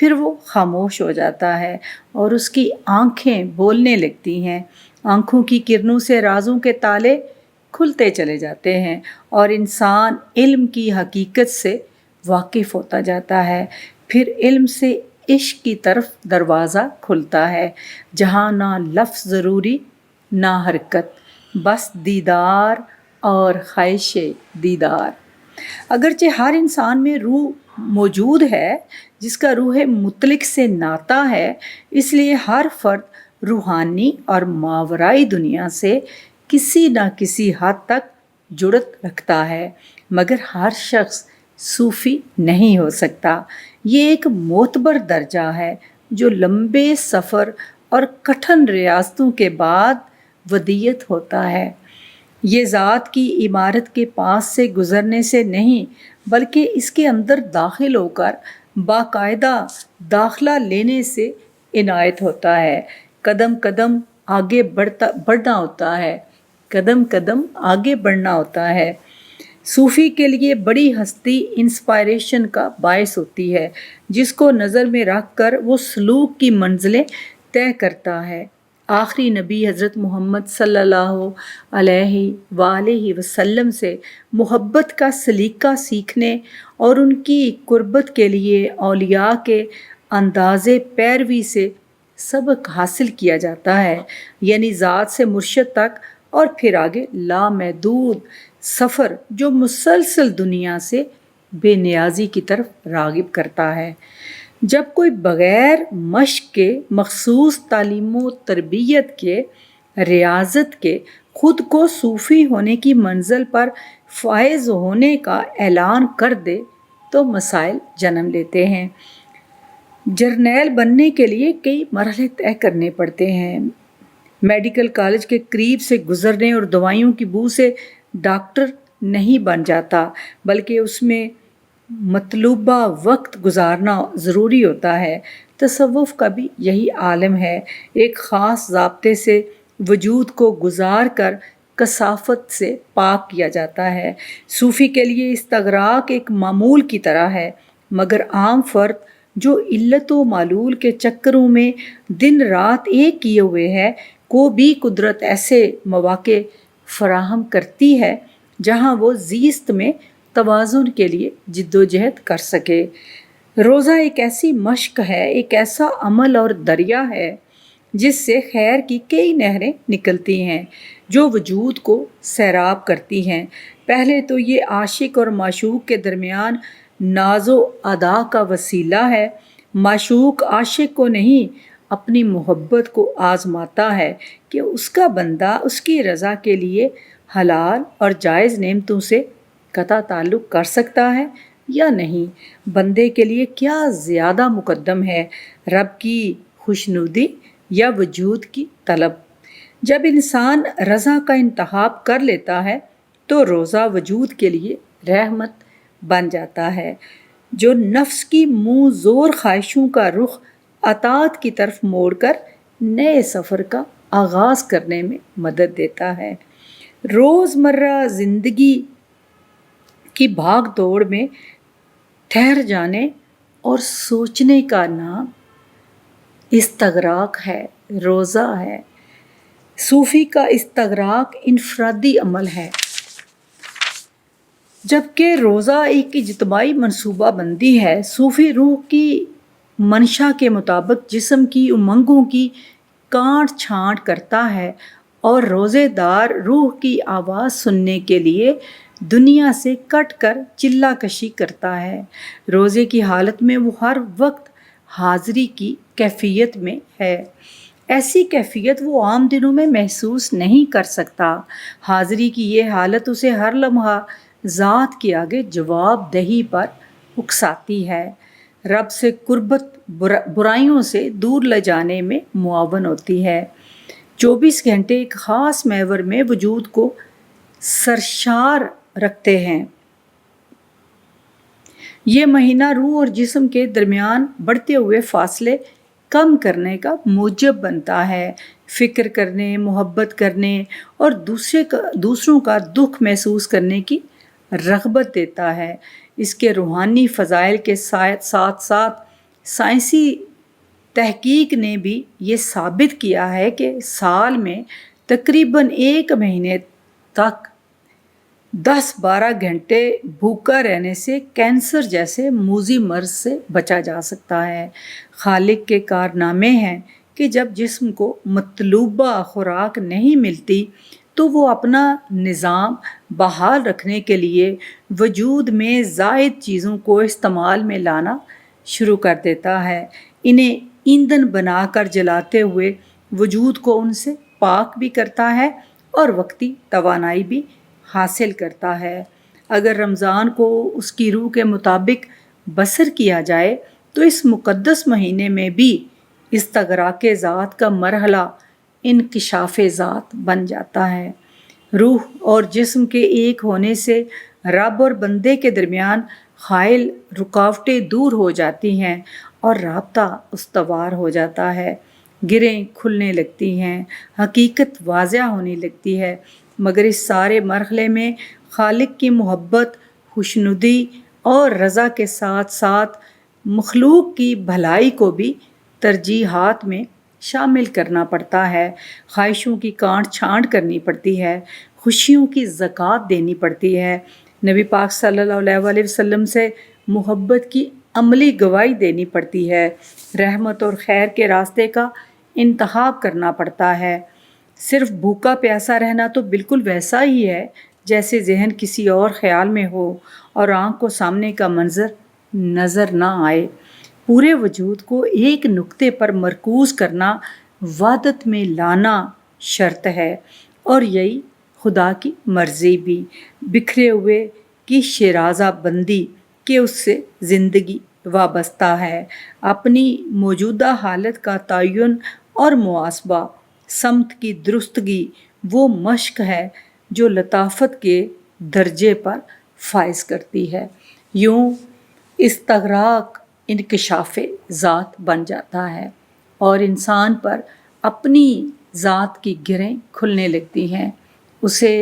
پھر وہ خاموش ہو جاتا ہے اور اس کی آنکھیں بولنے لگتی ہیں۔ آنکھوں کی کرنوں سے رازوں کے تالے کھلتے چلے جاتے ہیں اور انسان علم کی حقیقت سے واقف ہوتا جاتا ہے۔ پھر علم سے عشق کی طرف دروازہ کھلتا ہے، جہاں نہ لفظ ضروری نہ حرکت، بس دیدار اور خواہش دیدار۔ اگرچہ ہر انسان میں روح موجود ہے جس کا روح مطلق سے ناطہ ہے، اس لیے ہر فرد روحانی اور ماورائی دنیا سے کسی نہ کسی حد تک جڑت رکھتا ہے، مگر ہر شخص صوفی نہیں ہو سکتا۔ یہ ایک معتبر درجہ ہے جو لمبے سفر اور کٹھن ریاضتوں کے بعد ودیت ہوتا ہے۔ یہ ذات کی عمارت کے پاس سے گزرنے سے نہیں بلکہ اس کے اندر داخل ہو کر باقاعدہ داخلہ لینے سے عنایت ہوتا ہے۔ قدم قدم آگے بڑھنا ہوتا ہے، قدم قدم آگے بڑھنا ہوتا ہے۔ صوفی کے لیے بڑی ہستی انسپائریشن کا باعث ہوتی ہے، جس کو نظر میں رکھ کر وہ سلوک کی منزلیں طے کرتا ہے۔ آخری نبی حضرت محمد صلی اللہ علیہ وآلہ وسلم سے محبت کا سلیقہ سیکھنے اور ان کی قربت کے لیے اولیاء کے انداز پیروی سے سبق حاصل کیا جاتا ہے، یعنی ذات سے مرشد تک اور پھر آگے لامحدود سفر جو مسلسل دنیا سے بے نیازی کی طرف راغب کرتا ہے۔ جب کوئی بغیر مشق کے، مخصوص تعلیم و تربیت کے، ریاضت کے خود کو صوفی ہونے کی منزل پر فائز ہونے کا اعلان کر دے تو مسائل جنم لیتے ہیں۔ جرنیل بننے کے لیے کئی مرحلے طے کرنے پڑتے ہیں۔ میڈیکل کالج کے قریب سے گزرنے اور دوائیوں کی بو سے ڈاکٹر نہیں بن جاتا، بلکہ اس میں مطلوبہ وقت گزارنا ضروری ہوتا ہے۔ تصوف کا بھی یہی عالم ہے، ایک خاص ضابطے سے وجود کو گزار کر کثافت سے پاک کیا جاتا ہے۔ صوفی کے لیے استغراق ایک معمول کی طرح ہے، مگر عام فرد جو علت و معلول کے چکروں میں دن رات ایک کیے ہوئے ہے کو بھی قدرت ایسے مواقع فراہم کرتی ہے جہاں وہ زیست میں توازن کے لیے جد و جہد کر سکے۔ روزہ ایک ایسی مشق ہے، ایک ایسا عمل اور دریا ہے جس سے خیر کی کئی نہریں نکلتی ہیں جو وجود کو سیراب کرتی ہیں۔ پہلے تو یہ عاشق اور معشوق کے درمیان ناز و ادا کا وسیلہ ہے۔ معشوق عاشق کو نہیں، اپنی محبت کو آزماتا ہے کہ اس کا بندہ اس کی رضا کے لیے حلال اور جائز نعمتوں سے قطع تعلق کر سکتا ہے یا نہیں۔ بندے کے لیے کیا زیادہ مقدم ہے، رب کی خوشنودی یا وجود کی طلب؟ جب انسان رضا کا انتخاب کر لیتا ہے تو روزہ وجود کے لیے رحمت بن جاتا ہے، جو نفس کی منہ زور خواہشوں کا رخ اطاعت کی طرف موڑ کر نئے سفر کا آغاز کرنے میں مدد دیتا ہے۔ روزمرہ زندگی کی بھاگ دوڑ میں ٹھہر جانے اور سوچنے کا نام استغراق ہے، روزہ ہے۔ صوفی کا استغراق انفرادی عمل ہے، جبکہ روزہ ایک اجتماعی منصوبہ بندی ہے۔ صوفی روح کی منشا کے مطابق جسم کی امنگوں کی کاٹ چھانٹ کرتا ہے اور روزے دار روح کی آواز سننے کے لیے دنیا سے کٹ کر چلہ کشی کرتا ہے۔ روزے کی حالت میں وہ ہر وقت حاضری کی کیفیت میں ہے، ایسی کیفیت وہ عام دنوں میں محسوس نہیں کر سکتا۔ حاضری کی یہ حالت اسے ہر لمحہ ذات کے آگے جواب دہی پر اکساتی ہے، رب سے قربت برائیوں سے دور لے جانے میں معاون ہوتی ہے۔ 24 گھنٹے ایک خاص محور میں وجود کو سرشار رکھتے ہیں۔ یہ مہینہ روح اور جسم کے درمیان بڑھتے ہوئے فاصلے کم کرنے کا موجب بنتا ہے، فکر کرنے، محبت کرنے اور دوسروں کا دکھ محسوس کرنے کی رغبت دیتا ہے۔ اس کے روحانی فضائل کے ساتھ ساتھ سائنسی تحقیق نے بھی یہ ثابت کیا ہے کہ سال میں تقریباً 1 مہینے تک 10-12 گھنٹے بھوکا رہنے سے کینسر جیسے موذی مرض سے بچا جا سکتا ہے۔ خالق کے کارنامے ہیں کہ جب جسم کو مطلوبہ خوراک نہیں ملتی تو وہ اپنا نظام بحال رکھنے کے لیے وجود میں زائد چیزوں کو استعمال میں لانا شروع کر دیتا ہے، انہیں ایندھن بنا کر جلاتے ہوئے وجود کو ان سے پاک بھی کرتا ہے اور وقتی توانائی بھی حاصل کرتا ہے۔ اگر رمضان کو اس کی روح کے مطابق بسر کیا جائے تو اس مقدس مہینے میں بھی استغراق ذات کا مرحلہ انکشاف ذات بن جاتا ہے۔ روح اور جسم کے ایک ہونے سے رب اور بندے کے درمیان حائل رکاوٹیں دور ہو جاتی ہیں اور رابطہ استوار ہو جاتا ہے، گرہیں کھلنے لگتی ہیں، حقیقت واضح ہونے لگتی ہے۔ مگر اس سارے مرحلے میں خالق کی محبت، خوشنودی اور رضا کے ساتھ ساتھ مخلوق کی بھلائی کو بھی ترجیحات میں شامل کرنا پڑتا ہے، خواہشوں کی کانٹ چھانٹ کرنی پڑتی ہے، خوشیوں کی زکوٰۃ دینی پڑتی ہے، نبی پاک صلی اللہ علیہ وسلم سے محبت کی عملی گواہی دینی پڑتی ہے، رحمت اور خیر کے راستے کا انتخاب کرنا پڑتا ہے۔ صرف بھوکا پیاسا رہنا تو بالکل ویسا ہی ہے جیسے ذہن کسی اور خیال میں ہو اور آنکھ کو سامنے کا منظر نظر نہ آئے۔ پورے وجود کو ایک نقطے پر مرکوز کرنا وحدت میں لانا شرط ہے، اور یہی خدا کی مرضی بھی، بکھرے ہوئے کی شیرازہ بندی کہ اس سے زندگی وابستہ ہے۔ اپنی موجودہ حالت کا تعین اور محاسبہ، سمت کی درستگی وہ مشق ہے جو لطافت کے درجے پر فائز کرتی ہے۔ یوں استغراق انکشاف ذات بن جاتا ہے اور انسان پر اپنی ذات کی گرہیں کھلنے لگتی ہیں، اسے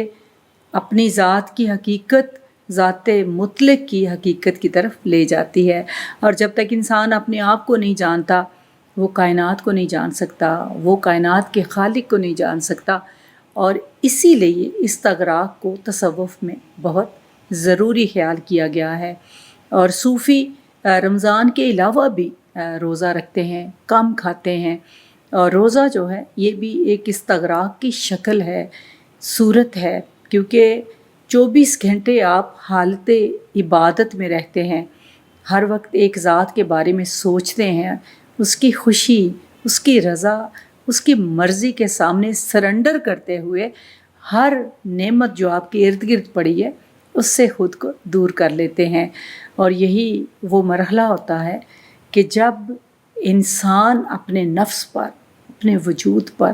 اپنی ذات کی حقیقت، ذات مطلق کی حقیقت کی طرف لے جاتی ہے۔ اور جب تک انسان اپنے آپ کو نہیں جانتا وہ کائنات کو نہیں جان سکتا، وہ کائنات کے خالق کو نہیں جان سکتا، اور اسی لیے استغراق کو تصوف میں بہت ضروری خیال کیا گیا ہے۔ اور صوفی رمضان کے علاوہ بھی روزہ رکھتے ہیں، کم کھاتے ہیں، اور روزہ جو ہے یہ بھی ایک استغراق کی شکل ہے، صورت ہے، کیونکہ 24 گھنٹے آپ حالت عبادت میں رہتے ہیں، ہر وقت ایک ذات کے بارے میں سوچتے ہیں، اس کی خوشی، اس کی رضا، اس کی مرضی کے سامنے سرنڈر کرتے ہوئے ہر نعمت جو آپ کے ارد گرد پڑی ہے اس سے خود کو دور کر لیتے ہیں۔ اور یہی وہ مرحلہ ہوتا ہے کہ جب انسان اپنے نفس پر، اپنے وجود پر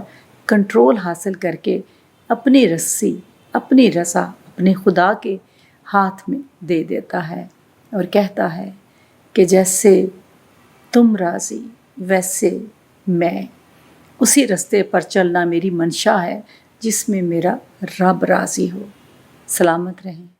کنٹرول حاصل کر کے اپنی رسی، اپنی رضا اپنے خدا کے ہاتھ میں دے دیتا ہے اور کہتا ہے کہ جیسے تم راضی ویسے میں، اسی رستے پر چلنا میری منشا ہے جس میں میرا رب راضی ہو۔ سلامت رہیں۔